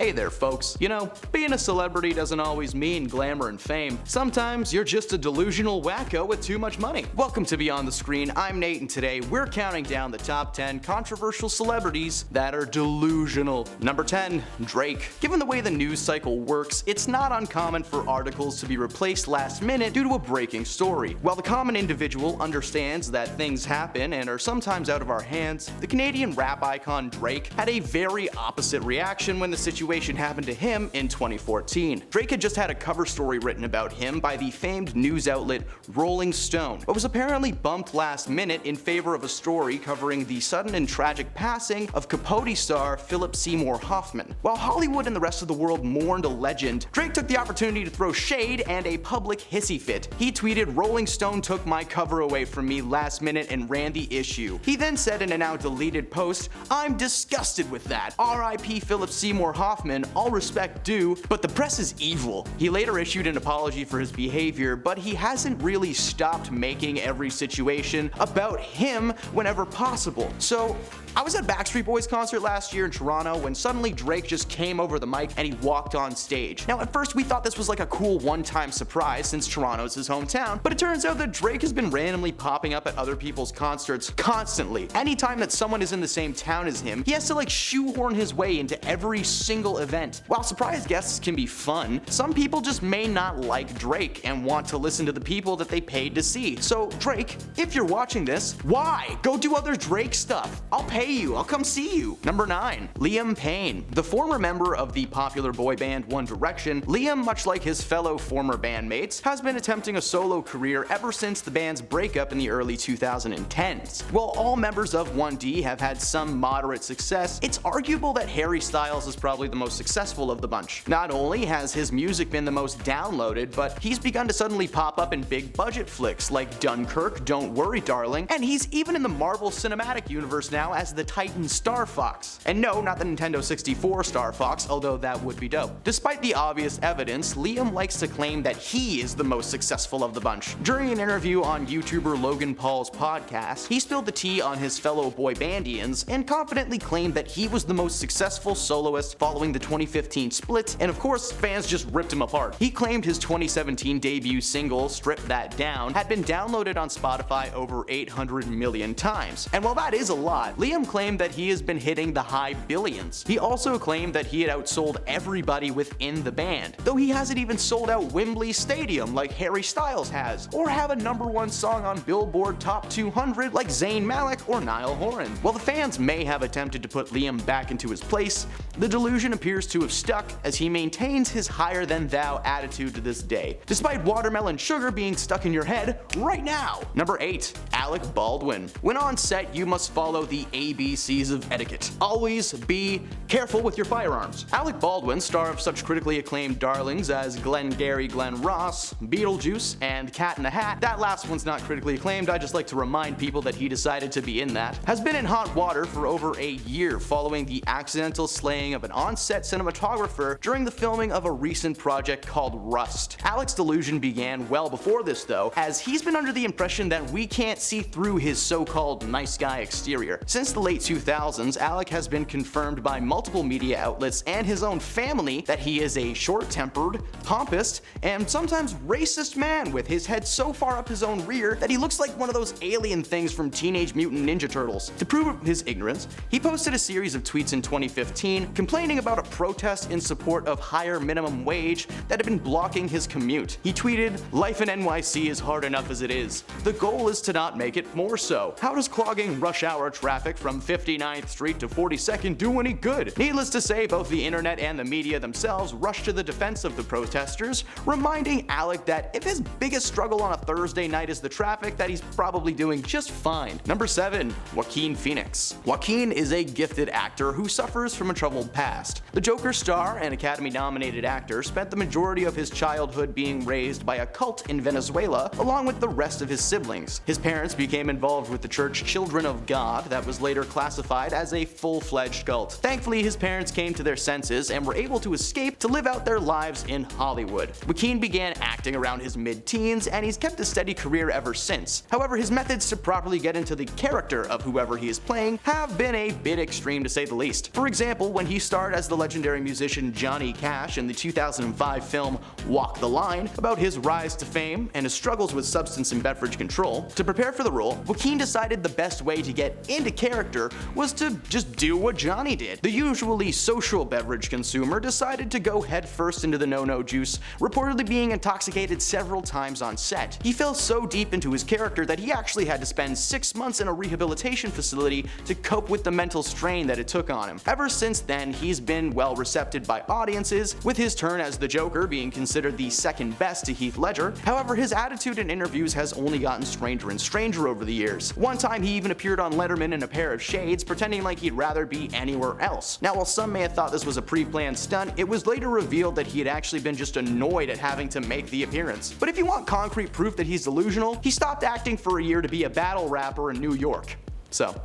Hey there folks, you know, being a celebrity doesn't always mean glamour and fame. Sometimes you're just a delusional wacko with too much money. Welcome to Beyond the Screen, I'm Nate, and today we're counting down the top 10 controversial celebrities that are delusional. Number 10, Drake. Given the way the news cycle works, it's not uncommon for articles to be replaced last minute due to a breaking story. While the common individual understands that things happen and are sometimes out of our hands, the Canadian rap icon Drake had a very opposite reaction when the situation happened to him in 2014. Drake had just had a cover story written about him by the famed news outlet Rolling Stone, but was apparently bumped last minute in favor of a story covering the sudden and tragic passing of Capote star Philip Seymour Hoffman. While Hollywood and the rest of the world mourned a legend, Drake took the opportunity to throw shade and a public hissy fit. He tweeted, "Rolling Stone took my cover away from me last minute and ran the issue." He then said in a now deleted post, "I'm disgusted with that. R.I.P. Philip Seymour Hoffman, all respect due, but the press is evil." He later issued an apology for his behavior, but he hasn't really stopped making every situation about him whenever possible. So, I was at Backstreet Boys concert last year in Toronto when suddenly Drake just came over the mic and he walked on stage. Now at first we thought this was like a cool one-time surprise since Toronto's his hometown, but it turns out that Drake has been randomly popping up at other people's concerts constantly. Anytime that someone is in the same town as him, he has to like shoehorn his way into every single event. While surprise guests can be fun, some people just may not like Drake and want to listen to the people that they paid to see. So Drake, if you're watching this, why? Go do other Drake stuff. I'll pay you. I'll come see you. Number 9. Liam Payne. The former member of the popular boy band One Direction, Liam, much like his fellow former bandmates, has been attempting a solo career ever since the band's breakup in the early 2010s. While all members of 1D have had some moderate success, it's arguable that Harry Styles is probably the most successful of the bunch. Not only has his music been the most downloaded, but he's begun to suddenly pop up in big budget flicks like Dunkirk, Don't Worry Darling, and he's even in the Marvel Cinematic Universe now as the Titan Star Fox. And no, not the Nintendo 64 Star Fox, although that would be dope. Despite the obvious evidence, Liam likes to claim that he is the most successful of the bunch. During an interview on YouTuber Logan Paul's podcast, he spilled the tea on his fellow boy bandians and confidently claimed that he was the most successful soloist following the 2015 split, and of course, fans just ripped him apart. He claimed his 2017 debut single, Strip That Down, had been downloaded on Spotify over 800 million times. And while that is a lot, Liam claimed that he has been hitting the high billions. He also claimed that he had outsold everybody within the band, though he hasn't even sold out Wembley Stadium like Harry Styles has, or have a #1 song on Billboard Top 200 like Zayn Malik or Niall Horan. While the fans may have attempted to put Liam back into his place, the delusion appears to have stuck as he maintains his higher-than-thou attitude to this day, despite watermelon sugar being stuck in your head right now. Number 8. Alec Baldwin. When on set, you must follow the ABCs of etiquette. Always be careful with your firearms. Alec Baldwin, star of such critically acclaimed darlings as Glengarry Glen Ross, Beetlejuice, and Cat in the Hat, that last one's not critically acclaimed, I just like to remind people that he decided to be in that, has been in hot water for over a year following the accidental slaying of an on-set cinematographer during the filming of a recent project called Rust. Alec's delusion began well before this though, as he's been under the impression that we can't see through his so-called nice guy exterior. Since the late 2000s, Alec has been confirmed by multiple media outlets and his own family that he is a short-tempered, pompous, and sometimes racist man with his head so far up his own rear that he looks like one of those alien things from Teenage Mutant Ninja Turtles. To prove his ignorance, he posted a series of tweets in 2015 complaining about a protest in support of higher minimum wage that had been blocking his commute. He tweeted, "Life in NYC is hard enough as it is. The goal is to not make it more so. How does clogging rush hour traffic from 59th Street to 42nd do any good?" Needless to say, both the internet and the media themselves rushed to the defense of the protesters, reminding Alec that if his biggest struggle on a Thursday night is the traffic, that he's probably doing just fine. Number 7. Joaquin Phoenix. Joaquin is a gifted actor who suffers from a troubled past. The Joker star and Academy-nominated actor spent the majority of his childhood being raised by a cult in Venezuela, along with the rest of his siblings. His parents became involved with the church Children of God that was later later classified as a full-fledged cult. Thankfully, his parents came to their senses and were able to escape to live out their lives in Hollywood. Joaquin began acting around his mid-teens, and he's kept a steady career ever since. However, his methods to properly get into the character of whoever he is playing have been a bit extreme to say the least. For example, when he starred as the legendary musician Johnny Cash in the 2005 film Walk the Line, about his rise to fame and his struggles with substance and beverage control, to prepare for the role, Joaquin decided the best way to get into character was to just do what Johnny did. The usually social beverage consumer decided to go headfirst into the no-no juice, reportedly being intoxicated several times on set. He fell so deep into his character that he actually had to spend 6 months in a rehabilitation facility to cope with the mental strain that it took on him. Ever since then, he's been well received by audiences, with his turn as the Joker being considered the second best to Heath Ledger. However, his attitude in interviews has only gotten stranger and stranger over the years. One time he even appeared on Letterman in a pair of shades, pretending like he'd rather be anywhere else. Now, while some may have thought this was a pre-planned stunt, it was later revealed that he had actually been just annoyed at having to make the appearance. But if you want concrete proof that he's delusional, he stopped acting for a year to be a battle rapper in New York. So,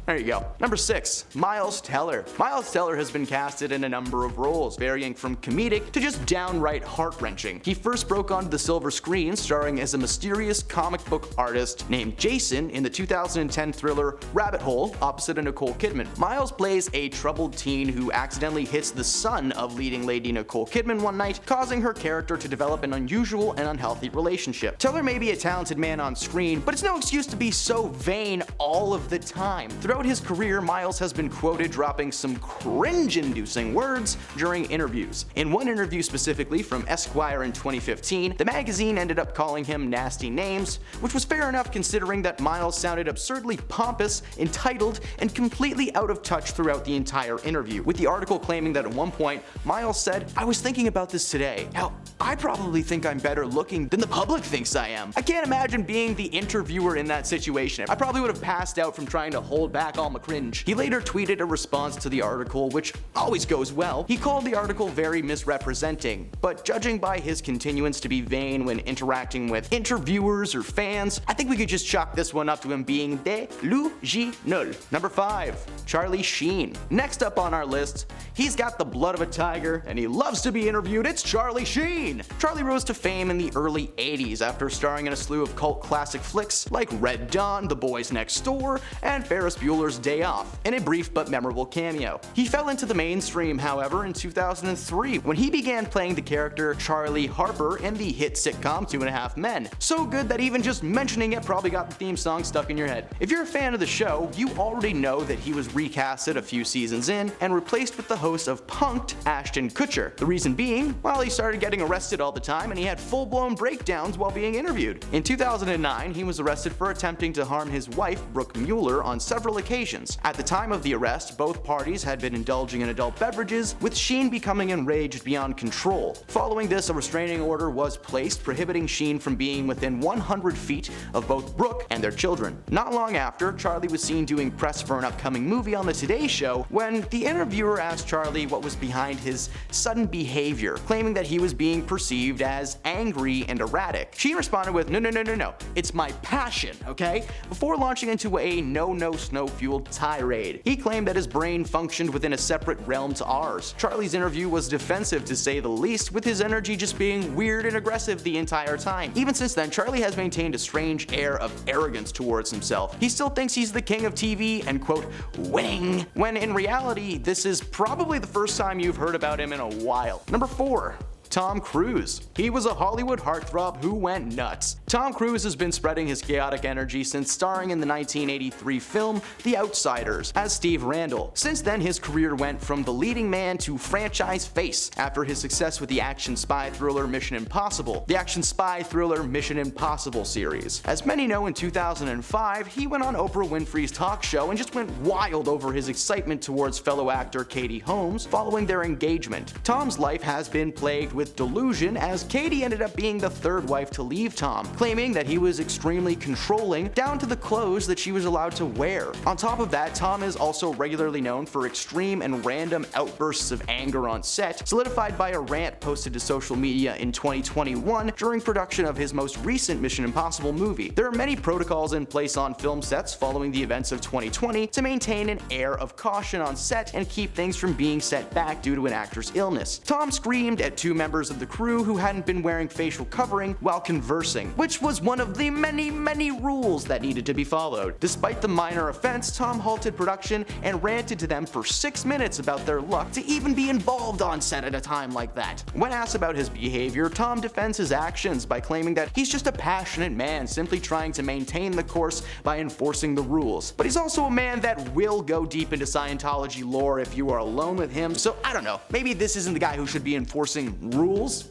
there you go. Number 6. Miles Teller. Miles Teller has been casted in a number of roles, varying from comedic to just downright heart-wrenching. He first broke onto the silver screen starring as a mysterious comic book artist named Jason in the 2010 thriller Rabbit Hole, opposite of Nicole Kidman. Miles plays a troubled teen who accidentally hits the son of leading lady Nicole Kidman one night, causing her character to develop an unusual and unhealthy relationship. Teller may be a talented man on screen, but it's no excuse to be so vain all of the time. Throughout his career, Miles has been quoted dropping some cringe-inducing words during interviews. In one interview specifically from Esquire in 2015, the magazine ended up calling him nasty names, which was fair enough considering that Miles sounded absurdly pompous, entitled, and completely out of touch throughout the entire interview, with the article claiming that at one point, Miles said, "I was thinking about this today. Hell, I probably think I'm better looking than the public thinks I am." I can't imagine being the interviewer in that situation. I probably would have passed out from trying to hold back all my cringe. He later tweeted a response to the article, which always goes well. He called the article very misrepresenting, but judging by his continuance to be vain when interacting with interviewers or fans, I think we could just chalk this one up to him being delusional. Number 5. Charlie Sheen. Next up on our list, he's got the blood of a tiger and he loves to be interviewed. It's Charlie Sheen. Charlie rose to fame in the early 80s after starring in a slew of cult classic flicks like Red Dawn, The Boys Next Door, and Ferris Bueller's Day Off, in a brief but memorable cameo. He fell into the mainstream, however, in 2003 when he began playing the character Charlie Harper in the hit sitcom 2.5 Men. So good that even just mentioning it probably got the theme song stuck in your head. If you're a fan of the show, you already know that he was recasted a few seasons in and replaced with the host of Punk'd, Ashton Kutcher. The reason being, well, he started getting arrested all the time and he had full-blown breakdowns while being interviewed. In 2009, he was arrested for attempting to harm his wife, Brooke Mueller, on several occasions. At the time of the arrest, both parties had been indulging in adult beverages, with Sheen becoming enraged beyond control. Following this, a restraining order was placed prohibiting Sheen from being within 100 feet of both Brooke and their children. Not long after, Charlie was seen doing press for an upcoming movie on the Today Show when the interviewer asked Charlie what was behind his sudden behavior, claiming that he was being perceived as angry and erratic. Sheen responded with, no, it's my passion, okay? Before launching into a no snow-fueled tirade. He claimed that his brain functioned within a separate realm to ours. Charlie's interview was defensive to say the least, with his energy just being weird and aggressive the entire time. Even since then, Charlie has maintained a strange air of arrogance towards himself. He still thinks he's the king of TV and quote, winning, when in reality, this is probably the first time you've heard about him in a while. Number 4. Tom Cruise. He was a Hollywood heartthrob who went nuts. Tom Cruise has been spreading his chaotic energy since starring in the 1983 film The Outsiders as Steve Randall. Since then, his career went from the leading man to franchise face after his success with the action spy thriller Mission Impossible, the action spy thriller Mission Impossible series. As many know, in 2005, he went on Oprah Winfrey's talk show and just went wild over his excitement towards fellow actor Katie Holmes following their engagement. Tom's life has been plagued with delusion, as Katie ended up being the third wife to leave Tom, claiming that he was extremely controlling down to the clothes that she was allowed to wear. On top of that, Tom is also regularly known for extreme and random outbursts of anger on set, solidified by a rant posted to social media in 2021 during production of his most recent Mission Impossible movie. There are many protocols in place on film sets following the events of 2020 to maintain an air of caution on set and keep things from being set back due to an actor's illness. Tom screamed at two members of the crew who hadn't been wearing facial covering while conversing, which was one of the many rules that needed to be followed. Despite the minor offense, Tom halted production and ranted to them for 6 minutes about their luck to even be involved on set at a time like that. When asked about his behavior, Tom defends his actions by claiming that he's just a passionate man simply trying to maintain the course by enforcing the rules. But he's also a man that will go deep into Scientology lore if you are alone with him, so I don't know, maybe this isn't the guy who should be enforcing rules?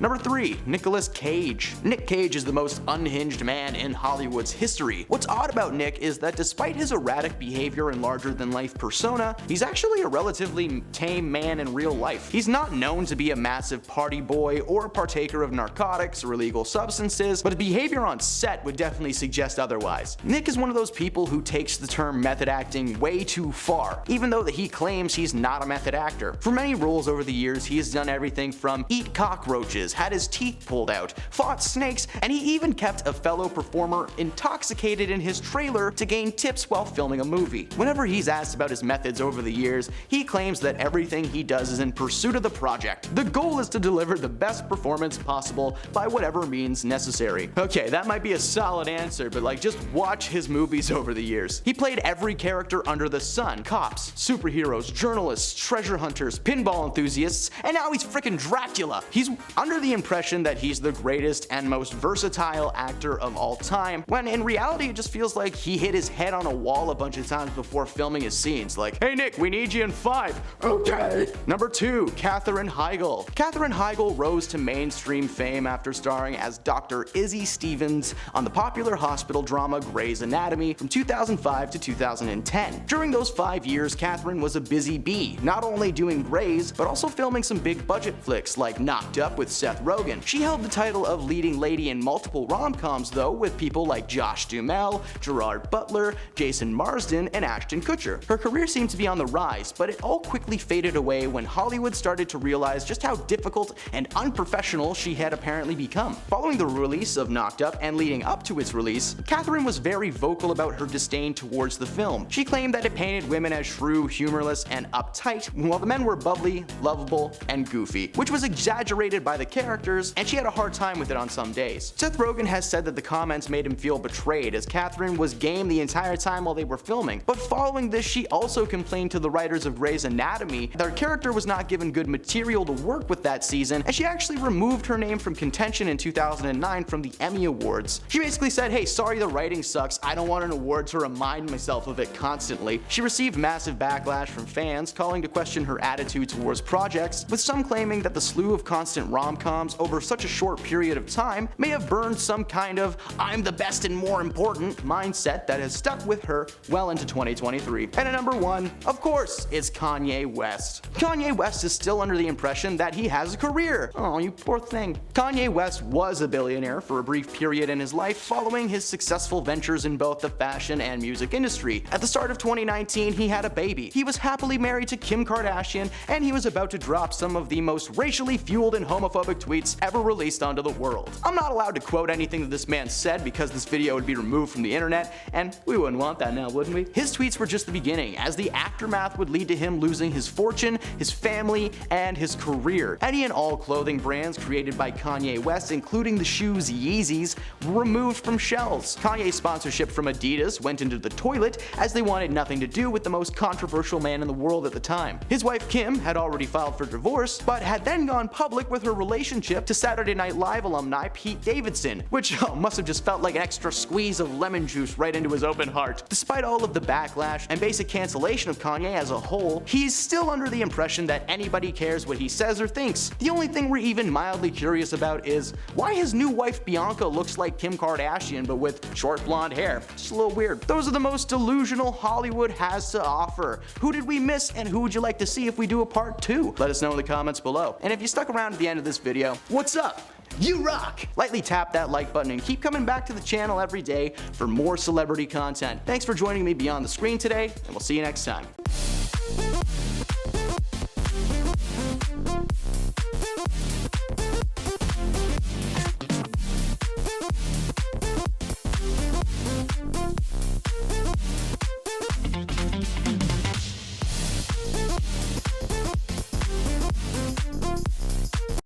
Number 3. Nicolas Cage. Nick Cage is the most unhinged man in Hollywood's history. What's odd about Nick is that despite his erratic behavior and larger-than-life persona, he's actually a relatively tame man in real life. He's not known to be a massive party boy or a partaker of narcotics or illegal substances, but his behavior on set would definitely suggest otherwise. Nick is one of those people who takes the term method acting way too far, even though he claims he's not a method actor. For many roles over the years, he has done everything from eat cockroaches, had his teeth pulled out, fought snakes, and he even kept a fellow performer intoxicated in his trailer to gain tips while filming a movie. Whenever he's asked about his methods over the years, he claims that everything he does is in pursuit of the project. The goal is to deliver the best performance possible by whatever means necessary. Okay, that might be a solid answer, but just watch his movies over the years. He played every character under the sun: cops, superheroes, journalists, treasure hunters, pinball enthusiasts, and now he's freaking Dracula. He's under the impression that he's the greatest and most versatile actor of all time, when in reality it just feels like he hit his head on a wall a bunch of times before filming his scenes. Like, hey Nick, we need you in 5. Okay. Number 2. Katherine Heigl. Katherine Heigl rose to mainstream fame after starring as Dr. Izzy Stevens on the popular hospital drama Grey's Anatomy from 2005 to 2010. During those 5 years, Katherine was a busy bee, not only doing Grey's, but also filming some big budget flicks like Knocked Up with Seth Rogen. She held the title of leading lady in multiple rom-coms though, with people like Josh Duhamel, Gerard Butler, Jason Marsden, and Ashton Kutcher. Her career seemed to be on the rise, but it all quickly faded away when Hollywood started to realize just how difficult and unprofessional she had apparently become. Following the release of Knocked Up and leading up to its release, Katherine was very vocal about her disdain towards the film. She claimed that it painted women as shrew, humorless, and uptight, while the men were bubbly, lovable, and goofy, which was exaggerated by the characters, and she had a hard time with it on some days. Seth Rogen has said that the comments made him feel betrayed, as Katherine was game the entire time while they were filming. But following this, she also complained to the writers of Grey's Anatomy that her character was not given good material to work with that season, and she actually removed her name from contention in 2009 from the Emmy Awards. She basically said, hey, sorry the writing sucks, I don't want an award to remind myself of it constantly. She received massive backlash from fans, calling to question her attitude towards projects, with some claiming that the slew of constant rom-coms over such a short period of time may have burned some kind of I'm the best and more important mindset that has stuck with her well into 2023. And at number 1, of course, is Kanye West. Kanye West is still under the impression that he has a career. Oh, you poor thing. Kanye West was a billionaire for a brief period in his life following his successful ventures in both the fashion and music industry. At the start of 2019, he had a baby. He was happily married to Kim Kardashian, and he was about to drop some of the most racially fueled and homophobic tweets ever released onto the world. I'm not allowed to quote anything that this man said because this video would be removed from the internet, and we wouldn't want that now, wouldn't we? His tweets were just the beginning, as the aftermath would lead to him losing his fortune, his family, and his career. Any and all clothing brands created by Kanye West, including the shoes Yeezys, were removed from shelves. Kanye's sponsorship from Adidas went into the toilet, as they wanted nothing to do with the most controversial man in the world at the time. His wife Kim had already filed for divorce, but had then gone public with her relationship to Saturday Night Live alumni Pete Davidson, which must have just felt like an extra squeeze of lemon juice right into his open heart. Despite all of the backlash and basic cancellation of Kanye as a whole, he's still under the impression that anybody cares what he says or thinks. The only thing we're even mildly curious about is why his new wife Bianca looks like Kim Kardashian but with short blonde hair. Just a little weird. Those are the most delusional Hollywood has to offer. Who did we miss, and who would you like to see if we do a part 2? Let us know in the comments below. And if you stuck around at the end of of this video, what's up? You rock! Lightly tap that like button and keep coming back to the channel every day for more celebrity content. Thanks for joining me beyond the screen today, and we'll see you next time.